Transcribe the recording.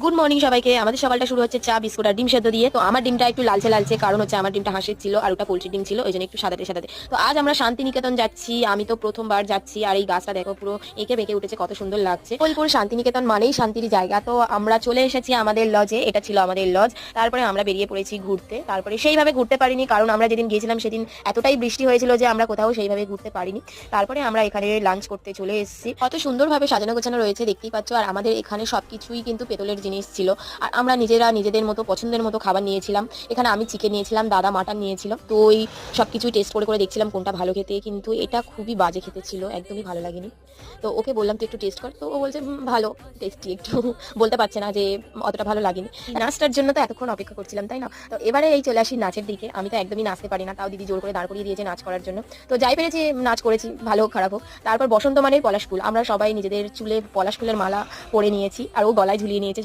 Good morning সবাইকে। আমাদের সকালটা শুরু হচ্ছে চা বিস্কুট আর ডিম সেদ্ধ দিয়ে। তো আমার ডিমটা একটু লালচে লালচে, কারণ হচ্ছে আমার ডিমটা হাঁসের ছিল আর ওটা পোল্ট্রি ডিম ছিল, ওই জন্য একটু সাদাতে সাদাতে। তো আজ আমরা শান্তিনিকেতন যাচ্ছি। আমি তো প্রথমবার যাচ্ছি, আর এই গাছটা দেখো পুরো এঁকে বেঁকে উঠেছে, কত সুন্দর লাগছে। বোলপুর শান্তিনিকেতন মানেই শান্তির জায়গা। তো আমরা চলে এসেছি আমাদের লজে, এটা ছিল আমাদের লজ। তারপরে আমরা বেরিয়ে পড়েছি ঘুরতে। তারপরে সেইভাবে ঘুরতে পারিনি, কারণ আমরা যেদিন গিয়েছিলাম সেদিন এতটাই বৃষ্টি হয়েছিল যে আমরা কোথাও সেইভাবে ঘুরতে পারিনি। তারপরে আমরা এখানে লাঞ্চ করতে চলে এসেছি। কত সুন্দরভাবে সাজানো গোছানো রয়েছে দেখতেই পাচ্ছ। আর আমাদের এখানে সবকিছুই কিন্তু পেতলের জিনিস ছিল। আর আমরা নিজেরা নিজেদের মতো পছন্দের মতো খাবার নিয়েছিলাম। এখানে আমি চিকেন নিয়েছিলাম, দাদা মাটন নিয়েছিল। তো ওই সবকিছুই টেস্ট করে করে দেখছিলাম কোনটা ভালো খেতে, কিন্তু এটা খুবই বাজে খেতে ছিল, একদমই ভালো লাগেনি। তো ওকে বললাম তুই একটু টেস্ট কর, তো ও বলছে ভালো টেস্টি একটু বলতে পারছে না যে অতটা ভালো লাগেনি। নাচটার জন্য তো এতক্ষণ অপেক্ষা করছিলাম, তাই না? তো এবারে এই চলে আসি নাচের দিকে। আমি তো একদমই নাচতে পারি না, তাও দিদি জোর করে দাঁড় করিয়ে দিয়েছে নাচ করার জন্য। তো যাই পেরেছি নাচ করেছি, ভালো হোক খারাপ হোক। তারপর বসন্ত মানেই পলাশ ফুল, আমরা সবাই নিজেদের চুলে পলাশ ফুলের মালা পরে নিয়েছি, আর ও গলায় ঝুলিয়ে নিয়েছে